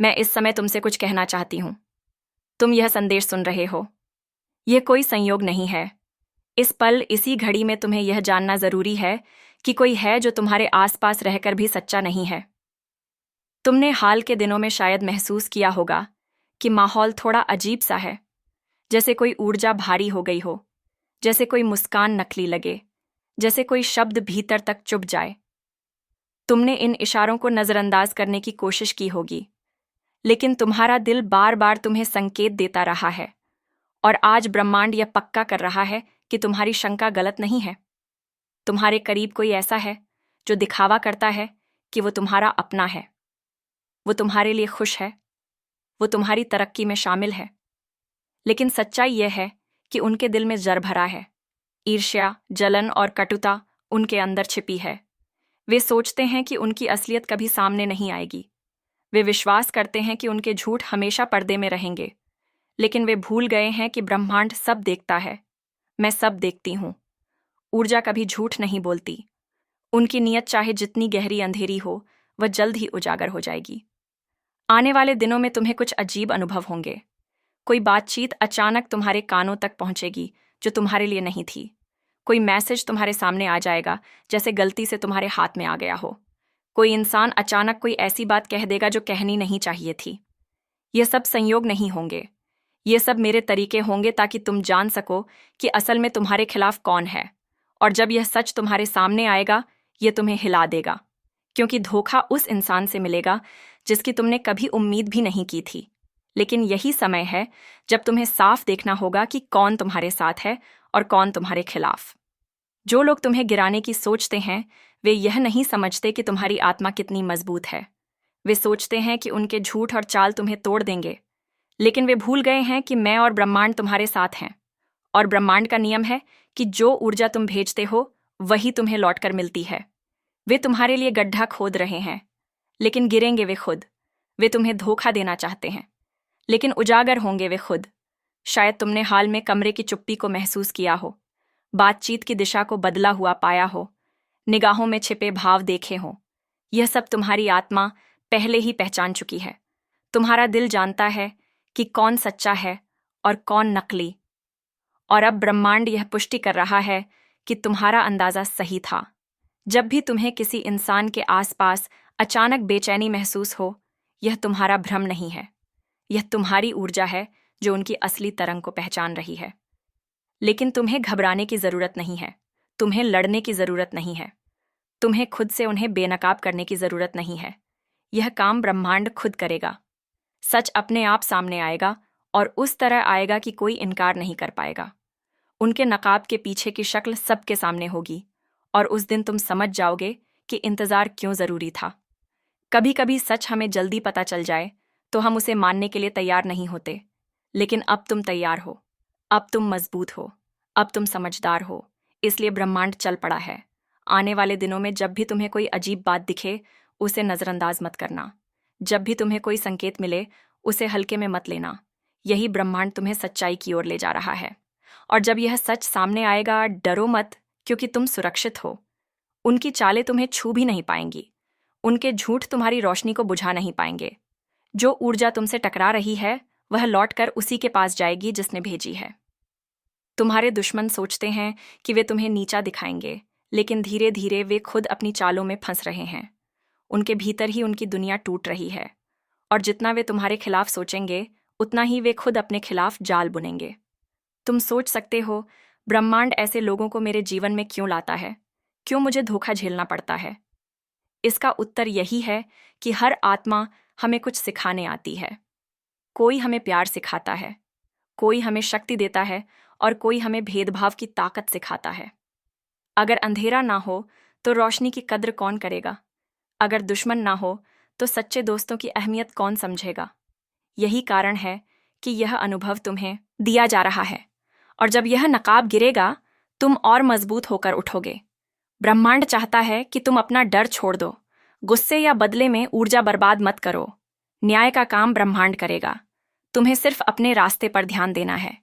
मैं इस समय तुमसे कुछ कहना चाहती हूँ। तुम यह संदेश सुन रहे हो। यह कोई संयोग नहीं है। इस पल, इसी घड़ी में तुम्हें यह जानना जरूरी है कि कोई है जो तुम्हारे आसपास रहकर भी सच्चा नहीं है। तुमने हाल के दिनों में शायद महसूस किया होगा कि माहौल थोड़ा अजीब सा है, जैसे कोई ऊर्जा भारी हो गई हो, जैसे कोई मुस्कान नकली लगे, जैसे कोई शब्द भीतर तक चुभ जाए। तुमने इन इशारों को नजरअंदाज करने की कोशिश की होगी, लेकिन तुम्हारा दिल बार बार तुम्हें संकेत देता रहा है, और आज ब्रह्मांड यह पक्का कर रहा है कि तुम्हारी शंका गलत नहीं है। तुम्हारे करीब कोई ऐसा है जो दिखावा करता है कि वो तुम्हारा अपना है, वो तुम्हारे लिए खुश है, वो तुम्हारी तरक्की में शामिल है। लेकिन सच्चाई यह है कि उनके दिल में जर भरा है। ईर्ष्या, जलन और कटुता उनके अंदर छिपी है। वे सोचते हैं कि उनकी असलियत कभी सामने नहीं आएगी। वे विश्वास करते हैं कि उनके झूठ हमेशा पर्दे में रहेंगे, लेकिन वे भूल गए हैं कि ब्रह्मांड सब देखता है। मैं सब देखती हूँ। ऊर्जा कभी झूठ नहीं बोलती। उनकी नीयत चाहे जितनी गहरी अंधेरी हो, वह जल्द ही उजागर हो जाएगी। आने वाले दिनों में तुम्हें कुछ अजीब अनुभव होंगे। कोई बातचीत अचानक तुम्हारे कानों तक पहुंचेगी जो तुम्हारे लिए नहीं थी। कोई मैसेज तुम्हारे सामने आ जाएगा जैसे गलती से तुम्हारे हाथ में आ गया हो। कोई इंसान अचानक कोई ऐसी बात कह देगा जो कहनी नहीं चाहिए थी। ये सब संयोग नहीं होंगे। ये सब मेरे तरीके होंगे ताकि तुम जान सको कि असल में तुम्हारे खिलाफ कौन है। और जब यह सच तुम्हारे सामने आएगा, यह तुम्हें हिला देगा, क्योंकि धोखा उस इंसान से मिलेगा जिसकी तुमने कभी उम्मीद भी नहीं की थी। लेकिन यही समय है जब तुम्हें साफ देखना होगा कि कौन तुम्हारे साथ है और कौन तुम्हारे खिलाफ। जो लोग तुम्हें गिराने की सोचते हैं, वे यह नहीं समझते कि तुम्हारी आत्मा कितनी मजबूत है। वे सोचते हैं कि उनके झूठ और चाल तुम्हें तोड़ देंगे, लेकिन वे भूल गए हैं कि मैं और ब्रह्मांड तुम्हारे साथ हैं। और ब्रह्मांड का नियम है कि जो ऊर्जा तुम भेजते हो, वही तुम्हें लौटकर मिलती है। वे तुम्हारे लिए गड्ढा खोद रहे हैं, लेकिन गिरेंगे वे खुद। वे तुम्हें धोखा देना चाहते हैं, लेकिन उजागर होंगे वे खुद। शायद तुमने हाल में कमरे की चुप्पी को महसूस किया हो, बातचीत की दिशा को बदला हुआ पाया हो, निगाहों में छिपे भाव देखे हो। यह सब तुम्हारी आत्मा पहले ही पहचान चुकी है। तुम्हारा दिल जानता है कि कौन सच्चा है और कौन नकली। और अब ब्रह्मांड यह पुष्टि कर रहा है कि तुम्हारा अंदाजा सही था। जब भी तुम्हें किसी इंसान के आसपास अचानक बेचैनी महसूस हो, यह तुम्हारा भ्रम नहीं है। यह तुम्हारी ऊर्जा है जो उनकी असली तरंग को पहचान रही है। लेकिन तुम्हें घबराने की जरूरत नहीं है। तुम्हें लड़ने की जरूरत नहीं है। तुम्हें खुद से उन्हें बेनकाब करने की जरूरत नहीं है। यह काम ब्रह्मांड खुद करेगा। सच अपने आप सामने आएगा, और उस तरह आएगा कि कोई इनकार नहीं कर पाएगा। उनके नकाब के पीछे की शक्ल सबके सामने होगी, और उस दिन तुम समझ जाओगे कि इंतजार क्यों जरूरी था। कभी कभी सच हमें जल्दी पता चल जाए तो हम उसे मानने के लिए तैयार नहीं होते, लेकिन अब तुम तैयार हो। अब तुम मजबूत हो। अब तुम समझदार हो। इसलिए ब्रह्मांड चल पड़ा है। आने वाले दिनों में जब भी तुम्हें कोई अजीब बात दिखे, उसे नजरअंदाज मत करना। जब भी तुम्हें कोई संकेत मिले, उसे हल्के में मत लेना। यही ब्रह्मांड तुम्हें सच्चाई की ओर ले जा रहा है। और जब यह सच सामने आएगा, डरो मत, क्योंकि तुम सुरक्षित हो। उनकी चालें तुम्हें छू भी नहीं पाएंगी। उनके झूठ तुम्हारी रोशनी को बुझा नहीं पाएंगे। जो ऊर्जा तुमसे टकरा रही है, वह लौटकर उसी के पास जाएगी जिसने भेजी है। तुम्हारे दुश्मन सोचते हैं कि वे तुम्हें नीचा दिखाएंगे, लेकिन धीरे धीरे वे खुद अपनी चालों में फंस रहे हैं। उनके भीतर ही उनकी दुनिया टूट रही है, और जितना वे तुम्हारे खिलाफ सोचेंगे, उतना ही वे खुद अपने खिलाफ जाल बुनेंगे। तुम सोच सकते हो, ब्रह्मांड ऐसे लोगों को मेरे जीवन में क्यों लाता है? क्यों मुझे धोखा झेलना पड़ता है? इसका उत्तर यही है कि हर आत्मा हमें कुछ सिखाने आती है। कोई हमें प्यार सिखाता है, कोई हमें शक्ति देता है, और कोई हमें भेदभाव की ताकत सिखाता है। अगर अंधेरा ना हो तो रोशनी की कद्र कौन करेगा? अगर दुश्मन ना हो तो सच्चे दोस्तों की अहमियत कौन समझेगा? यही कारण है कि यह अनुभव तुम्हें दिया जा रहा है, और जब यह नकाब गिरेगा, तुम और मजबूत होकर उठोगे। ब्रह्मांड चाहता है कि तुम अपना डर छोड़ दो। गुस्से या बदले में ऊर्जा बर्बाद मत करो। न्याय का काम ब्रह्मांड करेगा। तुम्हें सिर्फ अपने रास्ते पर ध्यान देना है,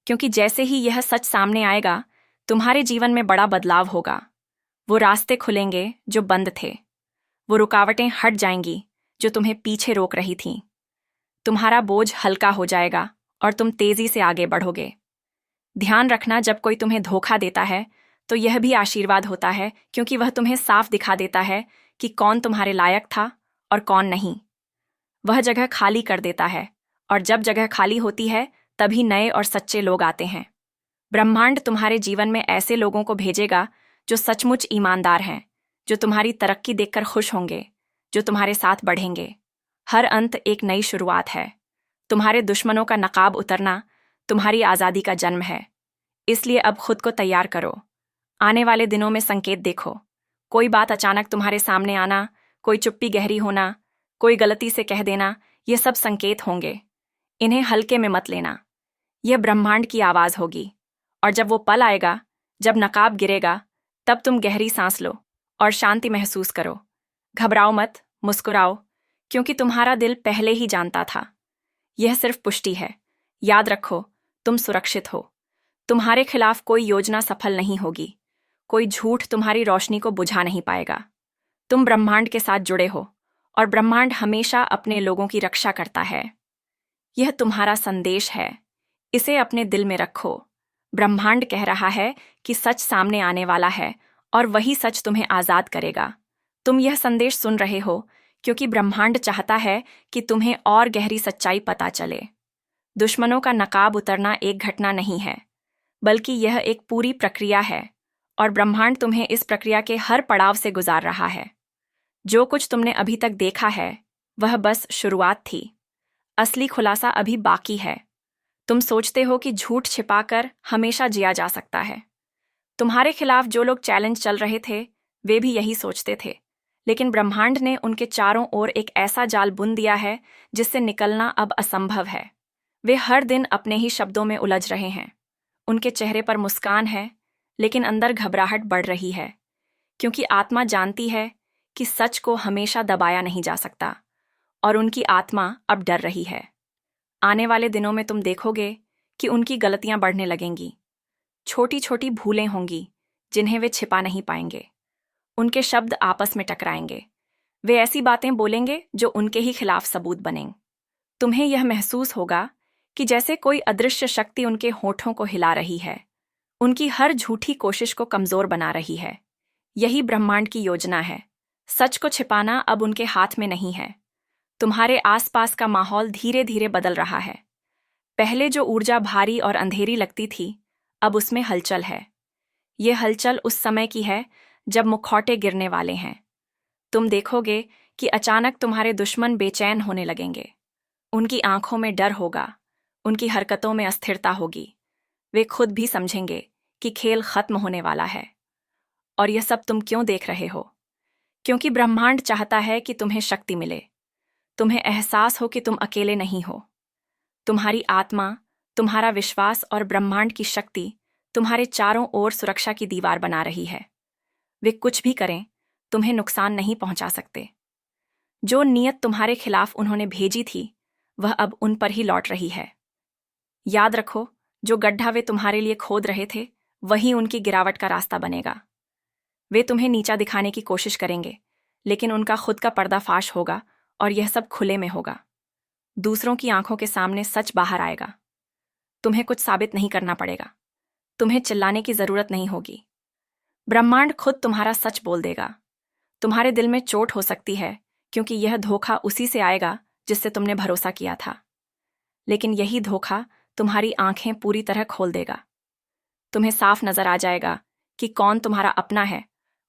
क्योंकि जैसे ही यह सच सामने आएगा, तुम्हारे जीवन में बड़ा बदलाव होगा। वो रास्ते खुलेंगे जो बंद थे। वो रुकावटें हट जाएंगी जो तुम्हें पीछे रोक रही थीं। तुम्हारा बोझ हल्का हो जाएगा और तुम तेजी से आगे बढ़ोगे। ध्यान रखना, जब कोई तुम्हें धोखा देता है तो यह भी आशीर्वाद होता है, क्योंकि वह तुम्हें साफ दिखा देता है कि कौन तुम्हारे लायक था और कौन नहीं। वह जगह खाली कर देता है, और जब जगह खाली होती है तभी नए और सच्चे लोग आते हैं। ब्रह्मांड तुम्हारे जीवन में ऐसे लोगों को भेजेगा जो सचमुच ईमानदार हैं, जो तुम्हारी तरक्की देखकर खुश होंगे, जो तुम्हारे साथ बढ़ेंगे। हर अंत एक नई शुरुआत है। तुम्हारे दुश्मनों का नकाब उतरना तुम्हारी आज़ादी का जन्म है। इसलिए अब खुद को तैयार करो। आने वाले दिनों में संकेत देखो। कोई बात अचानक तुम्हारे सामने आना, कोई चुप्पी गहरी होना, कोई गलती से कह देना, ये सब संकेत होंगे। इन्हें हल्के में मत लेना। यह ब्रह्मांड की आवाज़ होगी। और जब वो पल आएगा, जब नकाब गिरेगा, तब तुम गहरी सांस लो और शांति महसूस करो। घबराओ मत, मुस्कुराओ, क्योंकि तुम्हारा दिल पहले ही जानता था। यह सिर्फ पुष्टि है। याद रखो, तुम सुरक्षित हो। तुम्हारे खिलाफ कोई योजना सफल नहीं होगी। कोई झूठ तुम्हारी रोशनी को बुझा नहीं पाएगा। तुम ब्रह्मांड के साथ जुड़े हो, और ब्रह्मांड हमेशा अपने लोगों की रक्षा करता है। यह तुम्हारा संदेश है। इसे अपने दिल में रखो। ब्रह्मांड कह रहा है कि सच सामने आने वाला है, और वही सच तुम्हें आज़ाद करेगा। तुम यह संदेश सुन रहे हो क्योंकि ब्रह्मांड चाहता है कि तुम्हें और गहरी सच्चाई पता चले। दुश्मनों का नकाब उतरना एक घटना नहीं है, बल्कि यह एक पूरी प्रक्रिया है, और ब्रह्मांड तुम्हें इस प्रक्रिया के हर पड़ाव से गुजार रहा है। जो कुछ तुमने अभी तक देखा है, वह बस शुरुआत थी। असली खुलासा अभी बाकी है। तुम सोचते हो कि झूठ छिपाकर हमेशा जिया जा सकता है। तुम्हारे खिलाफ जो लोग चैलेंज चल रहे थे, वे भी यही सोचते थे, लेकिन ब्रह्मांड ने उनके चारों ओर एक ऐसा जाल बुन दिया है जिससे निकलना अब असंभव है। वे हर दिन अपने ही शब्दों में उलझ रहे हैं। उनके चेहरे पर मुस्कान है, लेकिन अंदर घबराहट बढ़ रही है, क्योंकि आत्मा जानती है कि सच को हमेशा दबाया नहीं जा सकता, और उनकी आत्मा अब डर रही है। आने वाले दिनों में तुम देखोगे कि उनकी गलतियां बढ़ने लगेंगी। छोटी छोटी भूलें होंगी जिन्हें वे छिपा नहीं पाएंगे। उनके शब्द आपस में टकराएंगे। वे ऐसी बातें बोलेंगे जो उनके ही खिलाफ सबूत बनें। तुम्हें यह महसूस होगा कि जैसे कोई अदृश्य शक्ति उनके होठों को हिला रही है, उनकी हर झूठी कोशिश को कमजोर बना रही है। यही ब्रह्मांड की योजना है। सच को छिपाना अब उनके हाथ में नहीं है। तुम्हारे आसपास का माहौल धीरे धीरे बदल रहा है। पहले जो ऊर्जा भारी और अंधेरी लगती थी, अब उसमें हलचल है। ये हलचल उस समय की है जब मुखौटे गिरने वाले हैं। तुम देखोगे कि अचानक तुम्हारे दुश्मन बेचैन होने लगेंगे। उनकी आंखों में डर होगा, उनकी हरकतों में अस्थिरता होगी। वे खुद भी समझेंगे कि खेल खत्म होने वाला है। और यह सब तुम क्यों देख रहे हो? क्योंकि ब्रह्मांड चाहता है कि तुम्हें शक्ति मिले। तुम्हें एहसास हो कि तुम अकेले नहीं हो। तुम्हारी आत्मा, तुम्हारा विश्वास और ब्रह्मांड की शक्ति तुम्हारे चारों ओर सुरक्षा की दीवार बना रही है। वे कुछ भी करें, तुम्हें नुकसान नहीं पहुंचा सकते। जो नीयत तुम्हारे खिलाफ उन्होंने भेजी थी, वह अब उन पर ही लौट रही है। याद रखो, जो गड्ढा वे तुम्हारे लिए खोद रहे थे, वही उनकी गिरावट का रास्ता बनेगा। वे तुम्हें नीचा दिखाने की कोशिश करेंगे, लेकिन उनका खुद का पर्दाफाश होगा, और यह सब खुले में होगा। दूसरों की आंखों के सामने सच बाहर आएगा। तुम्हें कुछ साबित नहीं करना पड़ेगा। तुम्हें चिल्लाने की जरूरत नहीं होगी। ब्रह्मांड खुद तुम्हारा सच बोल देगा। तुम्हारे दिल में चोट हो सकती है, क्योंकि यह धोखा उसी से आएगा जिससे तुमने भरोसा किया था। लेकिन यही धोखा तुम्हारी आंखें पूरी तरह खोल देगा। तुम्हें साफ नजर आ जाएगा कि कौन तुम्हारा अपना है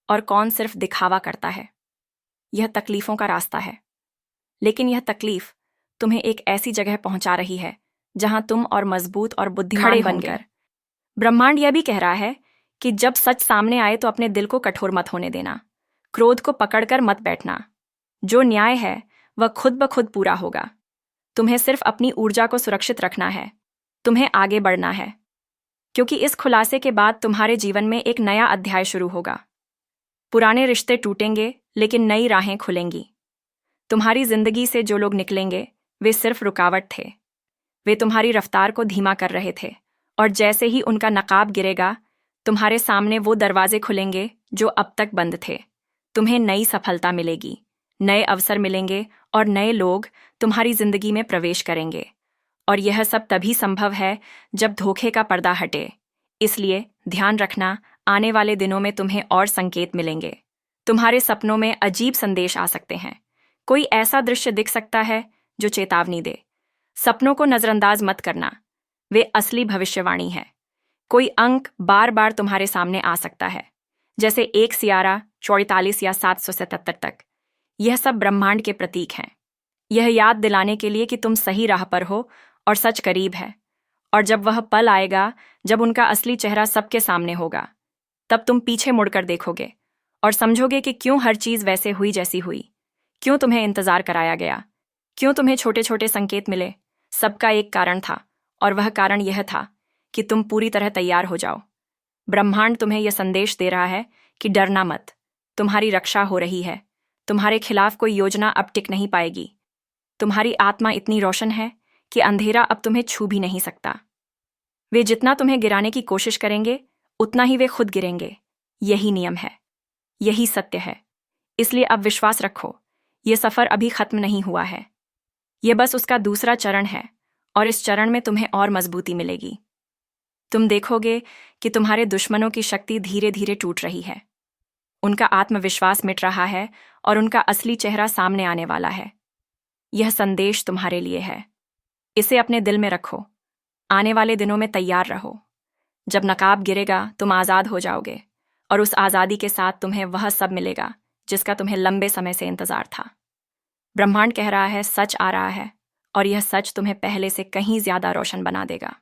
और कौन सिर्फ दिखावा करता है। यह तकलीफों का रास्ता है, लेकिन यह तकलीफ तुम्हें एक ऐसी जगह पहुंचा रही है जहां तुम और मजबूत और बुद्धिमान बनकर। ब्रह्मांड यह भी कह रहा है कि जब सच सामने आए तो अपने दिल को कठोर मत होने देना। क्रोध को पकड़कर मत बैठना। जो न्याय है वह खुद ब खुद पूरा होगा। तुम्हें सिर्फ अपनी ऊर्जा को सुरक्षित रखना है। तुम्हें आगे बढ़ना है, क्योंकि इस खुलासे के बाद तुम्हारे जीवन में एक नया अध्याय शुरू होगा। पुराने रिश्ते टूटेंगे, लेकिन नई राहें खुलेंगी। तुम्हारी जिंदगी से जो लोग निकलेंगे, वे सिर्फ रुकावट थे। वे तुम्हारी रफ्तार को धीमा कर रहे थे, और जैसे ही उनका नकाब गिरेगा, तुम्हारे सामने वो दरवाजे खुलेंगे जो अब तक बंद थे। तुम्हें नई सफलता मिलेगी, नए अवसर मिलेंगे और नए लोग तुम्हारी जिंदगी में प्रवेश करेंगे। और यह सब तभी संभव है जब धोखे का पर्दा हटे। इसलिए ध्यान रखना, आने वाले दिनों में तुम्हें और संकेत मिलेंगे। तुम्हारे सपनों में अजीब संदेश आ सकते हैं। कोई ऐसा दृश्य दिख सकता है जो चेतावनी दे। सपनों को नजरअंदाज मत करना, वे असली भविष्यवाणी है। कोई अंक बार बार तुम्हारे सामने आ सकता है, जैसे 1 सियारा 44 या 777 तक। यह सब ब्रह्मांड के प्रतीक हैं। यह याद दिलाने के लिए कि तुम सही राह पर हो और सच करीब है। और जब वह पल आएगा जब उनका असली चेहरा सबके सामने होगा, तब तुम पीछे मुड़कर देखोगे और समझोगे कि क्यों हर चीज वैसे हुई जैसी हुई, क्यों तुम्हें इंतजार कराया गया, क्यों तुम्हें छोटे छोटे संकेत मिले। सबका एक कारण था, और वह कारण यह था कि तुम पूरी तरह तैयार हो जाओ। ब्रह्मांड तुम्हें यह संदेश दे रहा है कि डरना मत, तुम्हारी रक्षा हो रही है। तुम्हारे खिलाफ कोई योजना अब टिक नहीं पाएगी। तुम्हारी आत्मा इतनी रोशन है कि अंधेरा अब तुम्हें छू भी नहीं सकता। वे जितना तुम्हें गिराने की कोशिश करेंगे, उतना ही वे खुद गिरेंगे। यही नियम है, यही सत्य है। इसलिए अब विश्वास रखो, यह सफर अभी खत्म नहीं हुआ है। यह बस उसका दूसरा चरण है, और इस चरण में तुम्हें और मजबूती मिलेगी। तुम देखोगे कि तुम्हारे दुश्मनों की शक्ति धीरे धीरे टूट रही है। उनका आत्मविश्वास मिट रहा है और उनका असली चेहरा सामने आने वाला है। यह संदेश तुम्हारे लिए है। इसे अपने दिल में रखो। आने वाले दिनों में तैयार रहो। जब नकाब गिरेगा, तुम आज़ाद हो जाओगे, और उस आज़ादी के साथ तुम्हें वह सब मिलेगा जिसका तुम्हें लंबे समय से इंतजार था। ब्रह्मांड कह रहा है, सच आ रहा है, और यह सच तुम्हें पहले से कहीं ज्यादा रोशन बना देगा।